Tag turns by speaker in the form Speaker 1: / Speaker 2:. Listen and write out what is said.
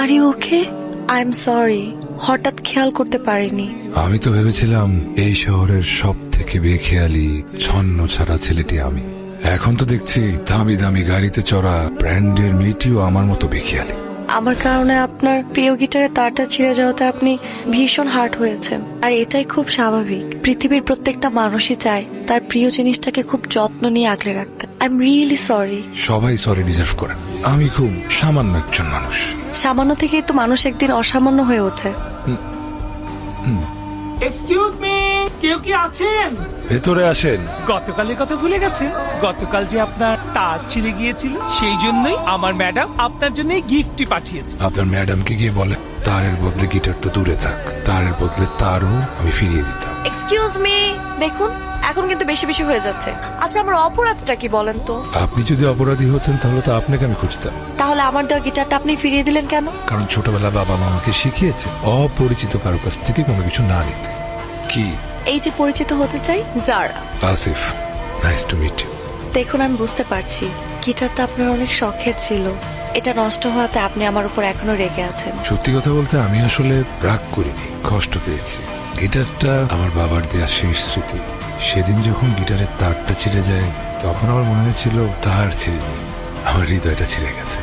Speaker 1: R you okay? I am sorry, হঠাৎ খেয়াল করতে পারিনি।
Speaker 2: আমি তো ভেবেছিলাম এই শহরের সব থেকে বেখেয়ালি ছন্ন ছাড়া ছেলেটি আমি। এখন তো দেখছি দামি দামি গাড়িতে চড়া ব্র্যান্ডের মেয়েটিও আমার মতো বেখেয়ালি।
Speaker 1: আমার কারণে আপনার প্রিয় গিটারের তারটা ছিঁড়ে যাওয়াতে আপনি ভীষণ হার্ট হয়েছেন, আর এটাই খুব স্বাভাবিক। পৃথিবীর প্রত্যেকটা মানুষই চায় তার প্রিয় জিনিসটাকে খুব যত্ন নিয়ে আগলে রাখতে। I am really sorry.
Speaker 2: সবাই সরি ডিজার্ভ করেন, আমি খুব সামান্য একজন মানুষ।
Speaker 1: সামান্য থেকেই তো মানুষ একদিন অসামান্য হয়ে ওঠে।
Speaker 3: এক্সকিউজ মি, কেউ কি আছেন?
Speaker 2: ভেতরে আসেন।
Speaker 3: গতকালের কথা ভুলে গেছেন? গতকাল যে আপনার তার ছিঁড়ে গিয়েছিল, সেই জন্যই আমার ম্যাডাম আপনার জন্য গিফটটি পাঠিয়েছে।
Speaker 2: আপনার ম্যাডামকে গিয়ে বলে তারের বদলে গিটার তো দূরে থাক, তারের বদলে তারও আমি ফিরিয়ে দিতাম।
Speaker 1: এক্সকিউজ মি, দেখুন এখন কিন্তু বেশি বেশি হয়ে যাচ্ছে। আচ্ছা, আমার অপরাধটা কি বলেন তো?
Speaker 2: আপনি যদি অপরাধী হতেন তাহলে তো আপনাকে আমি খুঁজতাম।
Speaker 1: তাহলে আমার দেওয়া গিটারটা আপনি ফিরিয়ে দিলেন কেন?
Speaker 2: কারণ ছোটবেলা বাবা মা আমাকে শিখিয়েছে অপরিচিত কারো কাছ থেকে কোনো কিছু না নিতে। কি?
Speaker 1: এই যে পরিচিত হতে চাই, Zara.
Speaker 2: Asif, nice to meet you.
Speaker 1: দেখুন, আমি বুঝতে পারছি গিটারটা আপনার অনেক শখের ছিল। এটা নষ্ট হওয়াতে আপনি আমার উপর এখনো রেগে আছেন।
Speaker 2: সত্যি কথা বলতে আমি আসলে রাগ করিনি, কষ্ট পেয়েছি। গিটারটা আমার বাবার দেয়া শেষ স্মৃতি। সেদিন যখন গিটারের তারটা ছিঁড়ে যায় তখন আমার মনে হয়েছিল তার ছিঁড়ে, আমার হৃদয়টা ছিঁড়ে গেছে।